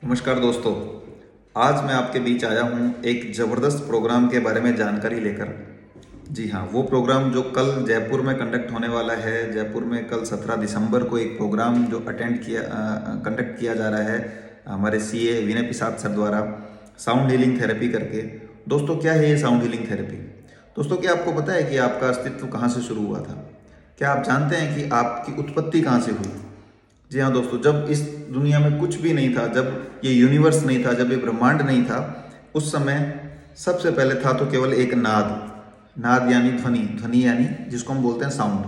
नमस्कार दोस्तों। आज मैं आपके बीच आया हूँ एक ज़बरदस्त प्रोग्राम के बारे में जानकारी लेकर। जी हाँ, वो प्रोग्राम जो कल जयपुर में कंडक्ट होने वाला है। जयपुर में कल 17 दिसंबर को एक प्रोग्राम जो कंडक्ट किया जा रहा है हमारे सीए विनय प्रसाद सर द्वारा, साउंड हीलिंग थेरेपी करके। दोस्तों, क्या है ये साउंड हीलिंग थेरेपी? दोस्तों, क्या आपको पता है कि आपका अस्तित्व कहाँ से शुरू हुआ था? क्या आप जानते हैं कि आपकी उत्पत्ति कहाँ से हुई? जी हाँ दोस्तों, जब इस दुनिया में कुछ भी नहीं था, जब ये यूनिवर्स नहीं था, जब ये ब्रह्मांड नहीं था, उस समय सबसे पहले था तो केवल एक नाद। नाद यानी ध्वनि, ध्वनि यानी जिसको हम बोलते हैं साउंड।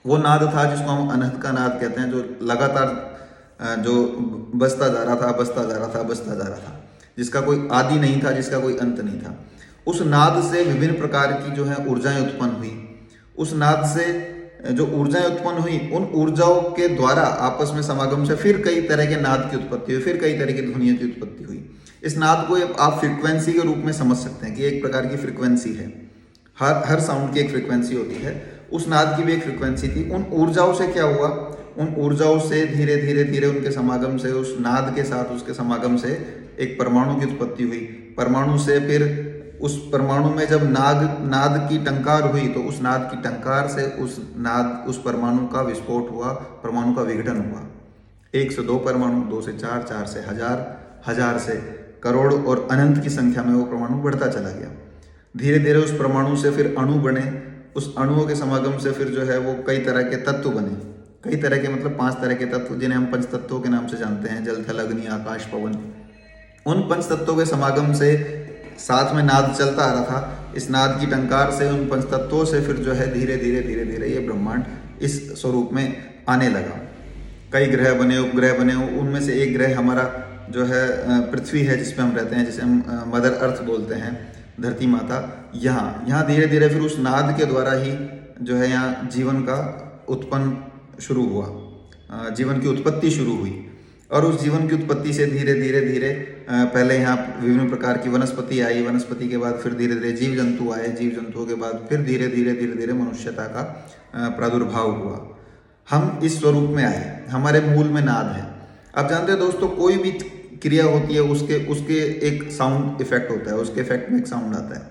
वो नाद था जिसको हम अनहद का नाद कहते हैं, जो लगातार जो बजता जा रहा था, बजता जा रहा था, बजता जा रहा था, जिसका कोई आदि नहीं था, जिसका कोई अंत नहीं था। उस नाद से विभिन्न प्रकार की जो है ऊर्जाएं उत्पन्न हुई। उस नाद से जो ऊर्जाएं उत्पन्न हुई, उन ऊर्जाओं के द्वारा आपस में समागम से फिर कई तरह के नाद की उत्पत्ति हुई, फिर कई तरह की ध्वनियों की उत्पत्ति हुई। इस नाद को आप फ्रीक्वेंसी के रूप में समझ सकते हैं कि एक प्रकार की फ्रीक्वेंसी है। हर साउंड की एक फ्रीक्वेंसी होती है। उस नाद की भी एक फ्रीक्वेंसी थी। उन ऊर्जाओं से क्या हुआ? उन ऊर्जाओं से धीरे धीरे धीरे उनके समागम से, उस नाद के साथ उसके समागम से एक परमाणु की उत्पत्ति हुई। परमाणु से फिर उस परमाणु में जब नाद की टंकार हुई, तो उस नाद की टंकार से उस परमाणु का विस्फोट हुआ, परमाणु का विघटन हुआ। 1 से 2 परमाणु, 2 से 4, 4 से हजार, हजार से करोड़ और अनंत की संख्या में वो परमाणु बढ़ता चला गया। धीरे धीरे उस परमाणु से फिर अणु बने। उस अणुओं के समागम से फिर जो है वो कई तरह के तत्व बने। कई तरह के मतलब 5 तरह के तत्व, जिन्हें हम पंच तत्वों के नाम से जानते हैं: जल, थल, अग्नि, आकाश, पवन। उन पंच तत्वों के समागम से साथ में नाद चलता आ रहा था। इस नाद की टंकार से, उन पंच तत्वों से फिर जो है धीरे धीरे धीरे धीरे ये ब्रह्मांड इस स्वरूप में आने लगा। कई ग्रह बने, उपग्रह बने। उनमें से एक ग्रह हमारा जो है पृथ्वी है, जिसपे हम रहते हैं, जिसे हम मदर अर्थ बोलते हैं, धरती माता। यहाँ धीरे धीरे फिर उस नाद के द्वारा ही जो है यहाँ जीवन का उत्पन्न शुरू हुआ, जीवन की उत्पत्ति शुरू हुई। और उस जीवन की उत्पत्ति से धीरे धीरे धीरे पहले यहाँ विभिन्न प्रकार की वनस्पति आई। वनस्पति के बाद फिर धीरे धीरे जीव जंतु आए। जीव जंतुओं के बाद फिर धीरे धीरे धीरे धीरे मनुष्यता का प्रादुर्भाव हुआ। हम इस स्वरूप में आए। हमारे मूल में नाद है। आप जानते हैं दोस्तों, कोई भी क्रिया होती है, उसके एक साउंड इफेक्ट होता है, उसके इफेक्ट में एक साउंड आता है।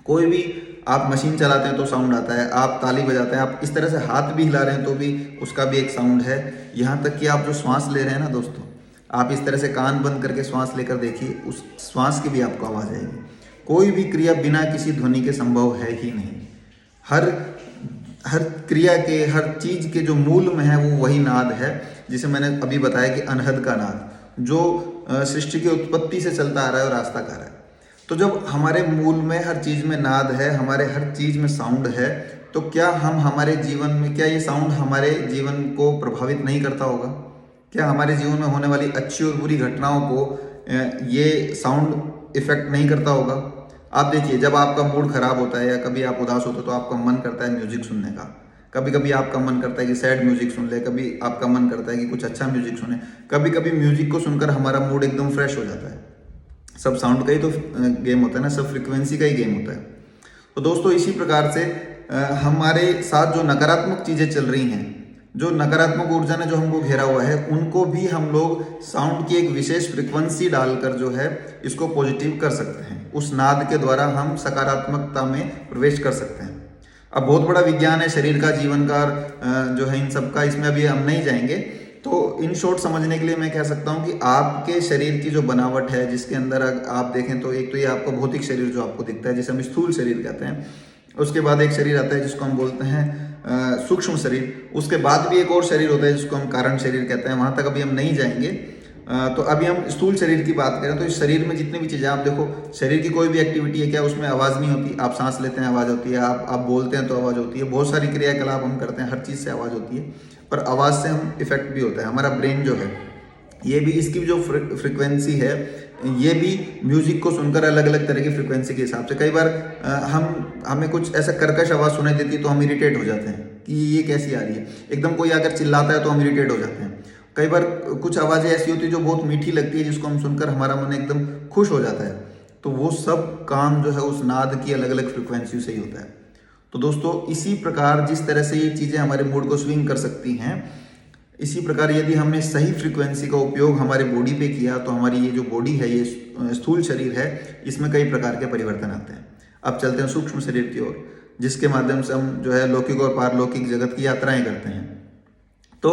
कोई भी आप मशीन चलाते हैं तो साउंड आता है, आप ताली बजाते हैं, आप इस तरह से हाथ भी हिला रहे हैं तो भी उसका भी एक साउंड है। यहाँ तक कि आप जो श्वास ले रहे हैं ना दोस्तों, आप इस तरह से कान बंद करके श्वास लेकर देखिए, उस श्वास की भी आपको आवाज़ आएगी। कोई भी क्रिया बिना किसी ध्वनि के संभव है ही नहीं। हर क्रिया के, हर चीज़ के जो मूल में है वो वही नाद है, जिसे मैंने अभी बताया कि अनहद का नाद, जो सृष्टि की उत्पत्ति से चलता आ रहा है और रास्ता कर रहा है। तो जब हमारे मूल में हर चीज़ में नाद है, हमारे हर चीज़ में साउंड है, तो क्या हम हमारे जीवन में, क्या ये साउंड हमारे जीवन को प्रभावित नहीं करता होगा? क्या हमारे जीवन में होने वाली अच्छी और बुरी घटनाओं को ये साउंड इफेक्ट नहीं करता होगा? आप देखिए, जब आपका मूड खराब होता है या कभी आप उदास होते हो तो आपका मन करता है म्यूजिक सुनने का। कभी कभी आपका मन करता है कि सैड म्यूजिक सुन ले, कभी आपका मन करता है कि कुछ अच्छा म्यूजिक सुने। कभी कभी म्यूजिक को सुनकर हमारा मूड एकदम फ्रेश हो जाता है। सब साउंड का ही तो गेम होता है ना, सब फ्रीक्वेंसी का ही गेम होता है। तो दोस्तों, इसी प्रकार से हमारे साथ जो नकारात्मक चीज़ें चल रही हैं, जो नकारात्मक ऊर्जा ने जो हमको घेरा हुआ है, उनको भी हम लोग साउंड की एक विशेष फ्रीक्वेंसी डालकर जो है इसको पॉजिटिव कर सकते हैं। उस नाद के द्वारा हम सकारात्मकता में प्रवेश कर सकते हैं। अब बहुत बड़ा विज्ञान है शरीर का, जीवन का, जो है इन सब का, इसमें अभी हम नहीं जाएंगे। तो इन शॉर्ट समझने के लिए मैं कह सकता हूँ कि आपके शरीर की जो बनावट है, जिसके अंदर आप देखें तो एक तो ये आपका भौतिक शरीर जो आपको दिखता है, जिसे हम स्थूल शरीर कहते हैं। उसके बाद एक शरीर आता है जिसको हम बोलते हैं सूक्ष्म शरीर। उसके बाद भी एक और शरीर होता है जिसको हम कारण शरीर कहते हैं। वहाँ तक अभी हम नहीं जाएंगे। तो अभी हम स्थूल शरीर की बात करें तो इस शरीर में जितनी भी चीज़ें, आप देखो, शरीर की कोई भी एक्टिविटी है, क्या उसमें आवाज़ नहीं होती? आप सांस लेते हैं, आवाज़ होती है। आप बोलते हैं तो आवाज़ होती है। बहुत सारी क्रियाकलाप हम करते हैं, हर चीज़ से आवाज़ होती है। पर आवाज़ से हम इफेक्ट भी होता है। हमारा ब्रेन जो है, ये भी, इसकी जो फ्रिक्वेंसी है, ये भी म्यूजिक को सुनकर अलग अलग तरह की फ्रिक्वेंसी के हिसाब से, कई बार हमें कुछ ऐसा कर्कश आवाज़ सुनाई देती है तो हम इरिटेट हो जाते हैं कि ये कैसी आ रही है। एकदम कोई अगर चिल्लाता है तो हम इरिटेट हो जाते हैं। कई बार कुछ आवाज़ें ऐसी होती है जो बहुत मीठी लगती है, जिसको हम सुनकर हमारा मन एकदम खुश हो जाता है। तो वो सब काम जो है उस नाद की अलग अलग फ्रिक्वेंसी से ही होता है। तो दोस्तों, इसी प्रकार जिस तरह से ये चीज़ें हमारे मूड को स्विंग कर सकती हैं, इसी प्रकार यदि हमने सही फ्रीक्वेंसी का उपयोग हमारे बॉडी पे किया तो हमारी ये जो बॉडी है, ये स्थूल शरीर है, इसमें कई प्रकार के परिवर्तन आते हैं। अब चलते हैं सूक्ष्म शरीर की ओर, जिसके माध्यम से हम जो है लौकिक और पारलौकिक जगत की यात्राएं करते हैं। तो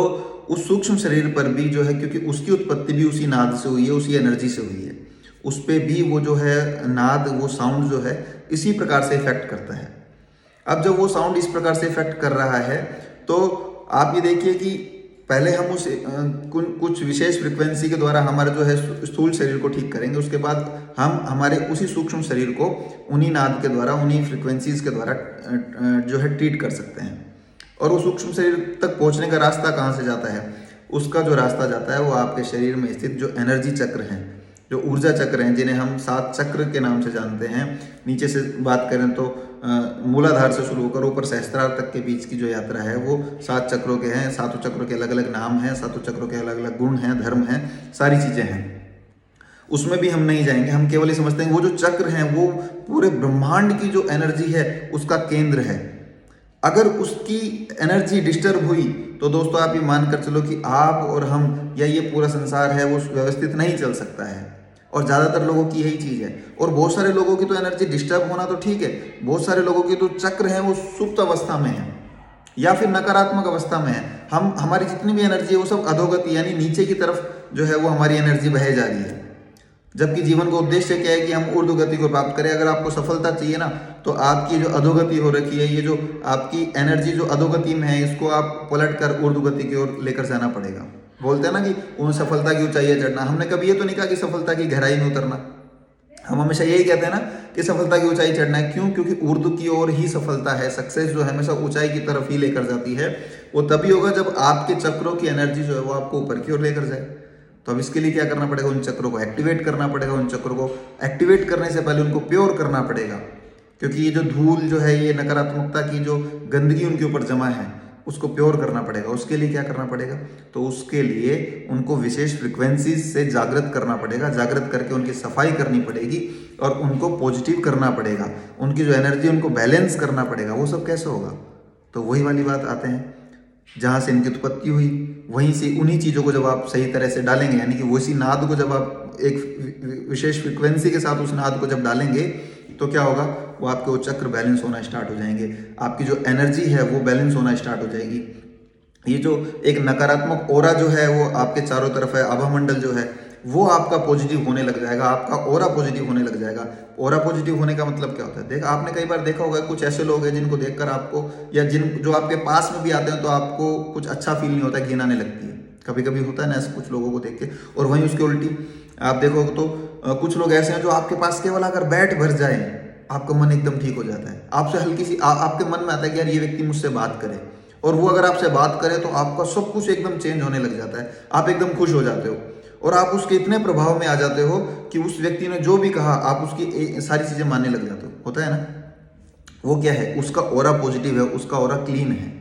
उस सूक्ष्म शरीर पर भी जो है, क्योंकि उसकी उत्पत्ति भी उसी नाद से हुई है, उसी एनर्जी से हुई है, उस पर भी वो जो है नाद, वो साउंड जो है इसी प्रकार से इफेक्ट करता है। अब जब वो साउंड इस प्रकार से इफेक्ट कर रहा है तो आप ये देखिए कि पहले हम उस कुछ विशेष फ्रिक्वेंसी के द्वारा हमारा जो है स्थूल शरीर को ठीक करेंगे, उसके बाद हम हमारे उसी सूक्ष्म शरीर को उन्हीं नाद के द्वारा, उन्हीं फ्रिक्वेंसीज के द्वारा जो है ट्रीट कर सकते हैं। और वो सूक्ष्म शरीर तक पहुंचने का रास्ता कहाँ से जाता है? उसका जो रास्ता जाता है वो आपके शरीर में स्थित जो एनर्जी चक्र हैं, जो ऊर्जा चक्र हैं, जिन्हें हम 7 चक्र के नाम से जानते हैं। नीचे से बात करें तो मूलाधार से शुरू होकर ऊपर सहस्त्रार तक के बीच की जो यात्रा है वो 7 चक्रों के हैं। 7 चक्रों के अलग अलग नाम हैं, 7 चक्रों के अलग अलग गुण हैं, धर्म हैं, सारी चीज़ें हैं। उसमें भी हम नहीं जाएंगे, हम केवल ये समझते हैं वो जो चक्र हैं वो पूरे ब्रह्मांड की जो एनर्जी है उसका केंद्र है। अगर उसकी एनर्जी डिस्टर्ब हुई तो दोस्तों आप ये मानकर चलो कि आप और हम या ये पूरा संसार है वो व्यवस्थित नहीं चल सकता है। और ज़्यादातर लोगों की यही चीज़ है। और बहुत सारे लोगों की तो एनर्जी डिस्टर्ब होना तो ठीक है, बहुत सारे लोगों की तो चक्र है वो सुप्त अवस्था में है या फिर नकारात्मक अवस्था में है। हमारी जितनी भी एनर्जी है वो सब अधोगति यानी नीचे की तरफ जो है वो हमारी एनर्जी बह जा रही है। जबकि जीवन का उद्देश्य क्या है कि हम ऊर्ध्व गति को प्राप्त करें। अगर आपको सफलता चाहिए ना तो आपकी जो अधोगति हो रखी है, ये जो आपकी एनर्जी जो अधोगति में है, इसको आप पलट कर ऊर्ध्व गति की ओर लेकर जाना पड़ेगा। बोलते हैं ना कि उन सफलता की ऊंचाई है चढ़ना। हमने कभी ये तो नहीं कहा कि सफलता की गहराई में उतरना। हम हमेशा यही कहते हैं ना कि सफलता की ऊंचाई चढ़ना है। क्यों? क्योंकि ऊर्ध्व की ओर ही सफलता है। सक्सेस जो है हमेशा ऊंचाई की तरफ ही लेकर जाती है। वो तभी होगा जब आपके चक्रों की एनर्जी जो है वो आपको ऊपर की ओर लेकर जाए। तो अब इसके लिए क्या करना पड़ेगा? उन चक्रों को एक्टिवेट करना पड़ेगा। उन चक्रों को एक्टिवेट करने से पहले उनको प्योर करना पड़ेगा, क्योंकि ये जो धूल जो है, ये नकारात्मकता की जो गंदगी उनके ऊपर जमा है, उसको प्योर करना पड़ेगा। उसके लिए क्या करना पड़ेगा? तो उसके लिए उनको विशेष फ्रिक्वेंसीज से जागृत करना पड़ेगा। जागृत करके उनकी सफाई करनी पड़ेगी और उनको पॉजिटिव करना पड़ेगा। उनकी जो एनर्जी उनको बैलेंस करना पड़ेगा। वो सब कैसे होगा? तो वही वाली बात आते हैं, जहाँ से इनकी उत्पत्ति हुई वहीं से उन्हीं चीज़ों को जब आप सही तरह से डालेंगे, यानी कि उसी नाद को जब आप एक विशेष फ्रिक्वेंसी के साथ उस नाद को जब डालेंगे तो क्या होगा? वो आपके वो चक्र बैलेंस होना स्टार्ट हो जाएंगे। आपकी जो एनर्जी है वो बैलेंस होना स्टार्ट हो जाएगी। ये जो एक नकारात्मक ओरा जो है वो आपके चारों तरफ है, आभामंडल जो है वो आपका पॉजिटिव होने लग जाएगा। आपका ओरा पॉजिटिव होने लग जाएगा। ओरा पॉजिटिव होने का मतलब क्या होता है? देख, आपने कई बार देखा होगा कुछ ऐसे लोग हैं जिनको देखकर आपको, या जो आपके पास में भी आते हैं तो आपको कुछ अच्छा फील नहीं होता, घिन आने लगती है। कभी कभी होता है ना ऐसे कुछ लोगों को देख के। और वहीं उसके उल्टी आप देखोगे तो कुछ लोग ऐसे हैं जो आपके पास केवल अगर बैठ भर जाए आपका मन एकदम ठीक हो जाता है। आपसे हल्की सी आपके मन में आता है कि यार ये व्यक्ति मुझसे बात करे, और वो अगर आपसे बात करे तो आपका सब कुछ एकदम चेंज होने लग जाता है। आप एकदम खुश हो जाते हो और आप उसके इतने प्रभाव में आ जाते हो कि उस व्यक्ति ने जो भी कहा आप उसकी सारी चीजें मानने लग जाते हो। होता है ना? वो क्या है? उसका ओरा पॉजिटिव है, उसका ओरा क्लीन है।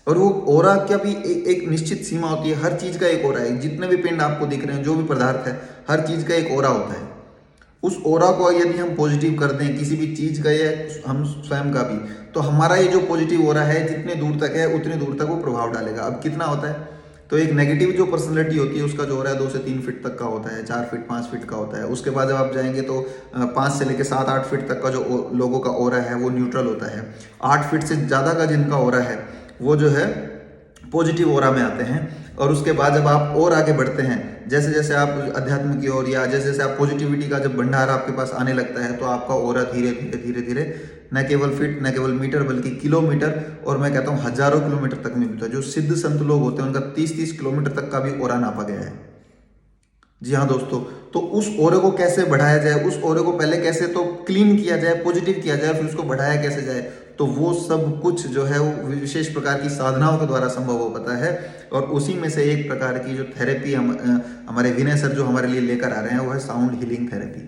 और वो ओरा क्या भी एक निश्चित सीमा होती है। हर चीज का एक ओरा है। जितने भी पिंड आपको दिख रहे हैं, जो भी पदार्थ है, हर चीज का एक ओरा होता है। उस ओरा को यदि हम पॉजिटिव कर दें, किसी भी चीज का या हम स्वयं का भी, तो हमारा ये जो पॉजिटिव ओरा है जितने दूर तक है उतने दूर तक वो प्रभाव डालेगा। अब कितना होता है? तो एक नेगेटिव जो पर्सनैलिटी होती है उसका जो ओरा है 2 से 3 फीट तक का होता है, 4 फीट 5 फीट का होता है। उसके बाद जब आप जाएंगे तो 5 से लेकर 7-8 फीट तक का जो लोगों का ओरा है वो न्यूट्रल होता है। 8 फीट से ज़्यादा का जिनका ओरा है वो जो है पॉजिटिव ओरा में आते हैं। और उसके बाद जब आप और आगे बढ़ते हैं, जैसे जैसे आप अध्यात्म की ओर या जैसे जैसे आप पॉजिटिविटी का जब भंडार आपके पास आने लगता है तो आपका ओरा धीरे धीरे धीरे धीरे न केवल फीट, न केवल मीटर, बल्कि किलोमीटर, और मैं कहता हूँ हजारों किलोमीटर तक में मिलता है। जो सिद्ध संत लोग होते हैं उनका 30-30 किलोमीटर तक का भी ओरा नापा गया है। जी हाँ दोस्तों, तो उस ओरे को कैसे बढ़ाया जाए, उस ओरे को पहले कैसे तो क्लीन किया जाए, पॉजिटिव किया जाए, फिर उसको बढ़ाया कैसे जाए, तो वो सब कुछ जो है वो विशेष प्रकार की साधनाओं के द्वारा संभव हो पाता है। और उसी में से एक प्रकार की जो थेरेपी हमारे विनय सर जो हमारे लिए लेकर आ रहे हैं वो है साउंड हीलिंग थेरेपी।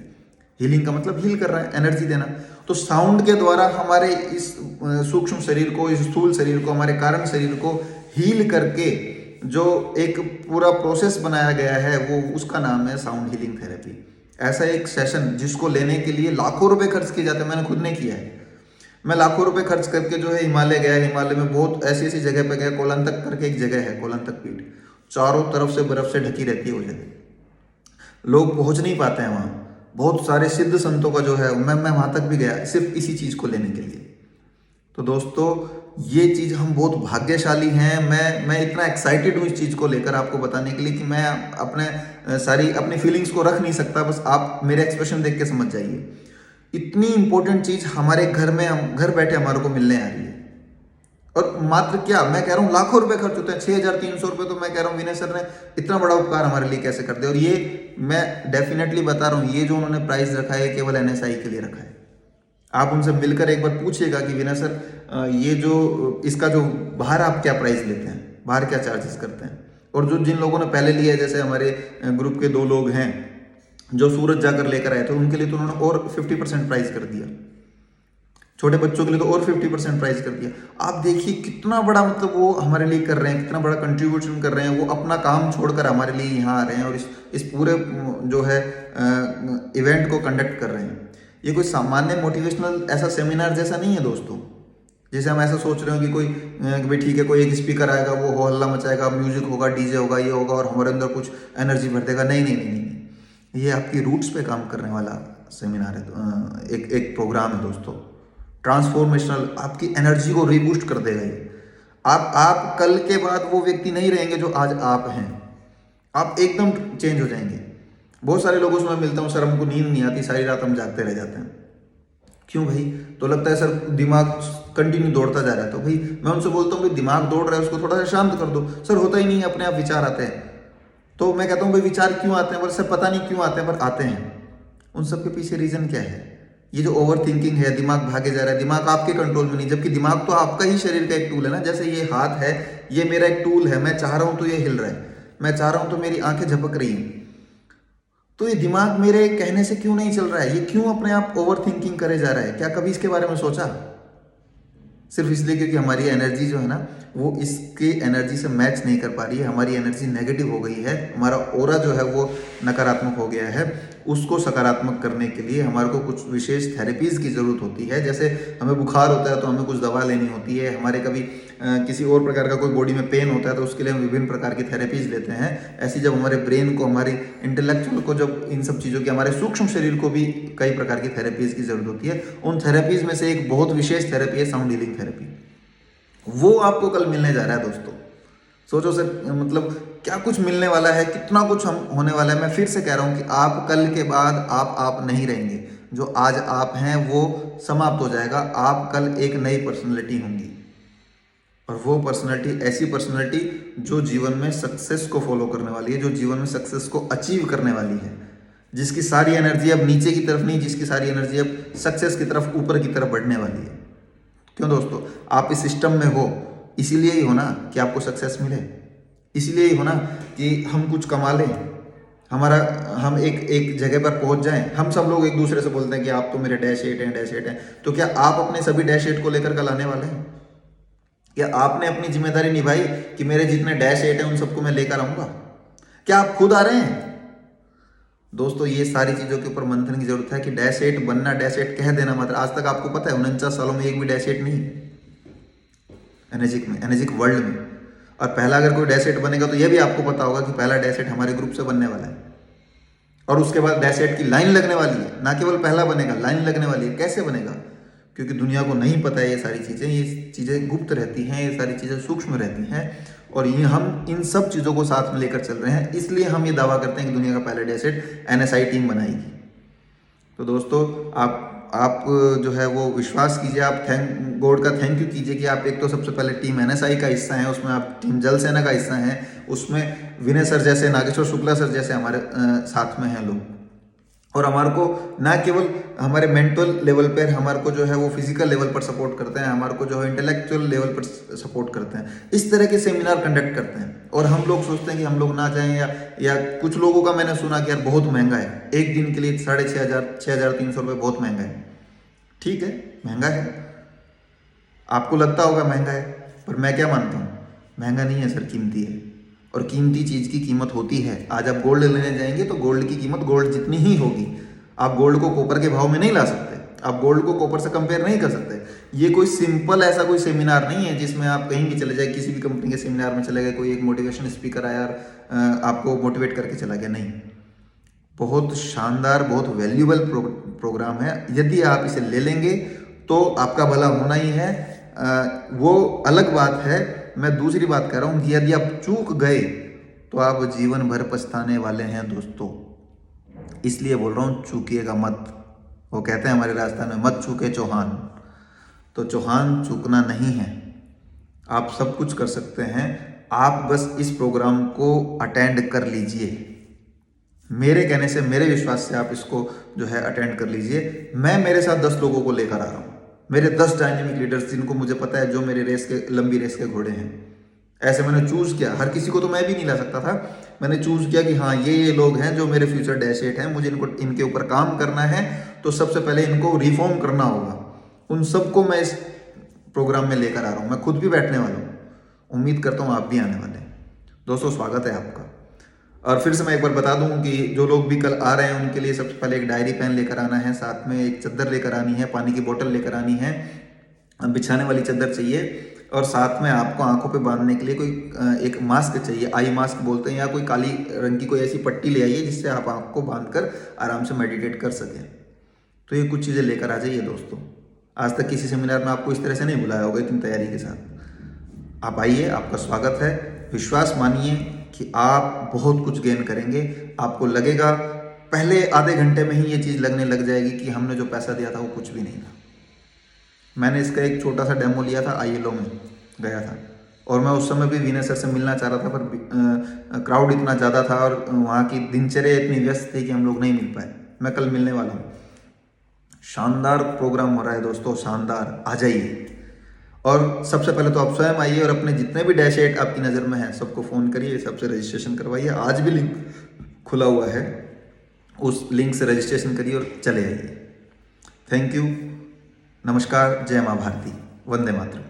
हीलिंग का मतलब हील कर रहा है, एनर्जी देना। तो साउंड के द्वारा हमारे इस सूक्ष्म शरीर को, इस स्थूल शरीर को, हमारे कारण शरीर को हील करके जो एक पूरा प्रोसेस बनाया गया है वो उसका नाम है साउंड हीलिंग थेरेपी। ऐसा एक सेशन जिसको लेने के लिए लाखों रुपए खर्च किए जाते हैं, मैंने खुद ने किया है। मैं लाखों रुपए खर्च करके जो है हिमालय गया, हिमालय में बहुत ऐसी ऐसी जगह पे गया, कोलंतक करके एक जगह है, कोलंतक पीठ, चारों तरफ से बर्फ से ढकी रहती है वो जगह, लोग पहुंच नहीं पाते हैं वहाँ। बहुत सारे सिद्ध संतों का जो है, मैं वहाँ तक भी गया सिर्फ इसी चीज़ को लेने के लिए। तो दोस्तों ये चीज़ हम बहुत भाग्यशाली हैं। मैं इतना एक्साइटेड हूँ इस चीज़ को लेकर आपको बताने के लिए कि मैं अपने सारी अपनी फीलिंग्स को रख नहीं सकता, बस आप मेरे एक्सप्रेशन देख के समझ जाइए। इतनी इंपॉर्टेंट चीज़ हमारे घर में, हम घर बैठे हमारे को मिलने आ रही है। और मात्र क्या मैं कह रहा हूँ, लाखों रुपए खर्च होते हैं, 6,300 रुपये, तो मैं कह रहा हूँ विनय सर ने इतना बड़ा उपकार हमारे लिए कैसे कर दिया। और ये मैं डेफिनेटली बता रहा हूँ, ये जो उन्होंने प्राइस रखा है केवल NSI के लिए रखा है। आप उनसे मिलकर एक बार पूछिएगा कि विनय सर ये जो इसका जो बाहर आप क्या प्राइस लेते हैं, बाहर क्या चार्जेस करते हैं। और जो जिन लोगों ने पहले लिया है, जैसे हमारे ग्रुप के 2 लोग हैं जो सूरत जाकर लेकर आए थे, उनके लिए तो उन्होंने और 50% प्राइस कर दिया, छोटे बच्चों के लिए तो और 50% प्राइस कर दिया। आप देखिए कितना बड़ा मतलब वो हमारे लिए कर रहे हैं, कितना बड़ा कंट्रीब्यूशन कर रहे हैं। वो अपना काम छोड़कर हमारे लिए यहाँ आ रहे हैं और इस पूरे जो है इवेंट को कंडक्ट कर रहे हैं। ये कोई सामान्य मोटिवेशनल ऐसा सेमिनार जैसा नहीं है दोस्तों, जैसे हम ऐसा सोच रहे हो कि कोई भाई ठीक है कोई एक स्पीकर आएगा, वो हो हल्ला मचाएगा, म्यूजिक होगा, डीजे होगा, ये होगा और हमारे अंदर कुछ एनर्जी भर देगा। नहीं नहीं नहीं नहीं, ये आपकी रूट्स पे काम करने वाला सेमिनार है, एक प्रोग्राम है दोस्तों, ट्रांसफॉर्मेशनल, आपकी एनर्जी को रीबूस्ट कर देगा ये। आप कल के बाद वो व्यक्ति नहीं रहेंगे जो आज आप हैं, आप एकदम चेंज हो जाएंगे। बहुत सारे लोगों से मैं मिलता हूँ, सर हमको नींद नहीं आती, सारी रात हम जागते रह जाते हैं। क्यों भाई? तो लगता है सर दिमाग कंटिन्यू दौड़ता जा रहा है। तो भाई मैं उनसे बोलता हूँ भाई दिमाग दौड़ रहा है उसको थोड़ा सा शांत कर दो। सर होता ही नहीं है, अपने आप विचार आते हैं। तो मैं कहता हूँ भाई विचार क्यों आते हैं? बोले सर पता नहीं क्यों आते हैं, पर आते हैं। उन सब के पीछे रीजन क्या है? ये जो ओवर थिंकिंग है, दिमाग भागे जा रहा है, दिमाग आपके कंट्रोल में नहीं, जबकि दिमाग तो आपका ही शरीर का एक टूल है ना। जैसे ये हाथ है, ये मेरा एक टूल है, मैं चाह रहा हूं तो ये हिल रहा है, मैं चाह रहा हूं तो मेरी आंखें झपक रही हैं। तो ये दिमाग मेरे कहने से क्यों नहीं चल रहा है? ये क्यों अपने आप ओवर थिंकिंग करे जा रहा है? क्या कभी इसके बारे में सोचा? सिर्फ इसलिए क्योंकि हमारी एनर्जी जो है ना वो इसकी एनर्जी से मैच नहीं कर पा रही है, हमारी एनर्जी नेगेटिव हो गई है, हमारा ऑरा जो है वो नकारात्मक हो गया है। उसको सकारात्मक करने के लिए हमारे को कुछ विशेष थेरेपीज़ की ज़रूरत होती है। जैसे हमें बुखार होता है तो हमें कुछ दवा लेनी होती है, हमारे कभी किसी और प्रकार का कोई बॉडी में पेन होता है तो उसके लिए हम विभिन्न प्रकार की थेरेपीज़ लेते हैं। ऐसी जब हमारे ब्रेन को, हमारी इंटेलेक्चुअल को, जब इन सब चीज़ों की, हमारे सूक्ष्म शरीर को भी कई प्रकार की थेरेपीज़ की ज़रूरत होती है। उन थेरेपीज़ में से एक बहुत विशेष थेरेपी है साउंड हीलिंग थेरेपी। वो आपको कल मिलने जा रहा है दोस्तों। सोचो सर, मतलब क्या कुछ मिलने वाला है, कितना कुछ हम होने वाला है। मैं फिर से कह रहा हूं कि आप कल के बाद आप नहीं रहेंगे। जो आज आप हैं वो समाप्त हो जाएगा। आप कल एक नई पर्सनैलिटी होंगी, और वो पर्सनैलिटी ऐसी पर्सनैलिटी जो जीवन में सक्सेस को फॉलो करने वाली है, जो जीवन में सक्सेस को अचीव करने वाली है, जिसकी सारी एनर्जी अब नीचे की तरफ नहीं, जिसकी सारी एनर्जी अब सक्सेस की तरफ, ऊपर की तरफ बढ़ने वाली है। क्यों दोस्तों? आप इस सिस्टम में हो, इसीलिए ही हो ना कि आपको सक्सेस मिले, इसीलिए ही हो ना कि हम कुछ कमा लें, हम एक जगह पर पहुंच जाएं। हम सब लोग एक दूसरे से बोलते हैं कि आप तो मेरे -8 हैं, -8 हैं। तो क्या आप अपने सभी -8 को लेकर कल आने वाले हैं? क्या आपने अपनी जिम्मेदारी निभाई कि मेरे जितने -8 हैं उन सबको मैं लेकर आऊंगा? क्या आप खुद आ रहे हैं? दोस्तों ये सारी चीज़ों के ऊपर मंथन की जरूरत है कि -8 बनना, -8 कह देना मत। आज तक आपको पता है 49 सालों में एक भी -8 नहीं एनर्जिक वर्ल्ड में। और पहला अगर कोई -8 बनेगा तो ये भी आपको पता होगा कि पहला -8 हमारे ग्रुप से बनने वाला है, और उसके बाद -8 की लाइन लगने वाली है। ना केवल पहला बनेगा, लाइन लगने वाली है। कैसे बनेगा? क्योंकि दुनिया को नहीं पता है ये सारी चीज़ें, ये चीज़ें गुप्त रहती हैं, ये सारी चीज़ें सूक्ष्म रहती हैं, और ये हम इन सब चीज़ों को साथ में लेकर चल रहे हैं। इसलिए हम ये दावा करते हैं कि दुनिया का पहला -8 NSI टीम बनाएगी। तो दोस्तों आप जो है वो विश्वास कीजिए, आप थैंक गॉड का थैंक यू कीजिए कि आप एक तो सबसे पहले टीम NSI का हिस्सा हैं, उसमें आप टीम जल सेना का हिस्सा हैं, उसमें विनय सर जैसे, नागेश्वर शुक्ला सर जैसे हमारे साथ में हैं लोग। और हमारे को ना केवल हमारे मेंटल लेवल पर, हमारे को जो है वो फिजिकल लेवल पर सपोर्ट करते हैं, हमारे को जो है इंटेलेक्चुअल लेवल पर सपोर्ट करते हैं। इस तरह के सेमिनार कंडक्ट करते हैं। और हम लोग सोचते हैं कि हम लोग ना जाएं, या कुछ लोगों का मैंने सुना कि यार बहुत महंगा है, एक दिन के लिए 6,500 रुपये बहुत महंगा है। ठीक है, महंगा है, आपको लगता होगा महंगा है, पर मैं क्या मानता हूँ, महंगा नहीं है सर, कीमती है। और कीमती चीज़ की कीमत होती है। आज आप गोल्ड लेने जाएंगे तो गोल्ड की कीमत गोल्ड जितनी ही होगी। आप गोल्ड को कॉपर के भाव में नहीं ला सकते। आप गोल्ड को कॉपर से कंपेयर नहीं कर सकते। ये कोई सिंपल ऐसा कोई सेमिनार नहीं है जिसमें आप कहीं भी चले जाए, किसी भी कंपनी के सेमिनार में चले गए, कोई एक मोटिवेशन स्पीकर आया और आपको मोटिवेट करके चला गया, नहीं। बहुत शानदार, बहुत वैल्यूबल प्रोग्राम है। यदि आप इसे ले लेंगे तो आपका भला होना ही है। वो अलग बात है। मैं दूसरी बात कह रहा हूँ कि यदि आप चूक गए तो आप जीवन भर पछताने वाले हैं दोस्तों। इसलिए बोल रहा हूँ, चूकिएगा मत। वो कहते हैं हमारे राजस्थान में, मत चूके चौहान। तो चौहान चूकना नहीं है। आप सब कुछ कर सकते हैं। आप बस इस प्रोग्राम को अटेंड कर लीजिए। मेरे कहने से, मेरे विश्वास से आप इसको जो है अटेंड कर लीजिए। मैं मेरे साथ 10 लोगों को लेकर आ रहा हूँ, मेरे 10 डायनेमिक लीडर्स, जिनको मुझे पता है जो मेरे रेस के, लंबी रेस के घोड़े हैं। ऐसे मैंने चूज किया। हर किसी को तो मैं भी नहीं ला सकता था। मैंने चूज किया कि हाँ, ये लोग हैं जो मेरे फ्यूचर डैश 8 हैं, मुझे इनके ऊपर काम करना है। तो सबसे पहले इनको रिफॉर्म करना होगा। उन सबको मैं इस प्रोग्राम में लेकर आ रहा हूँ। मैं खुद भी बैठने वाला हूँ। उम्मीद करता हूँ आप भी आने वाले हैं। दोस्तों, स्वागत है आपका। और फिर से मैं एक बार बता दूं कि जो लोग भी कल आ रहे हैं उनके लिए सबसे पहले एक डायरी पेन लेकर आना है, साथ में एक चादर लेकर आनी है, पानी की बोतल लेकर आनी है, बिछाने वाली चादर चाहिए, और साथ में आपको आंखों पे बांधने के लिए कोई एक मास्क चाहिए, आई मास्क बोलते हैं, या कोई काली रंग की कोई ऐसी पट्टी ले आइए जिससे आप आंख को बांध कर आराम से मेडिटेट कर सकें। तो ये कुछ चीज़ें लेकर आ जाइए दोस्तों। आज तक किसी सेमिनार में आपको इस तरह से नहीं बुलाया होगा इतनी तैयारी के साथ। आप आइए, आपका स्वागत है। विश्वास मानिए कि आप बहुत कुछ गेन करेंगे। आपको लगेगा, पहले आधे घंटे में ही ये चीज़ लगने लग जाएगी कि हमने जो पैसा दिया था वो कुछ भी नहीं था। मैंने इसका एक छोटा सा डेमो लिया था, ILO में गया था, और मैं उस समय भी विनय सर से मिलना चाह रहा था, पर क्राउड इतना ज़्यादा था और वहाँ की दिनचर्या इतनी व्यस्त थी कि हम लोग नहीं मिल पाए। मैं कल मिलने वाला हूँ। शानदार प्रोग्राम हो रहा है दोस्तों, शानदार। आ जाइए। और सबसे पहले तो आप स्वयं आइए और अपने जितने भी डैश 8 आपकी नज़र में हैं सबको फ़ोन करिए, सबसे रजिस्ट्रेशन करवाइए। आज भी लिंक खुला हुआ है, उस लिंक से रजिस्ट्रेशन करिए और चले आइए। Thank you. नमस्कार। जय माँ भारती। वंदे मातरम।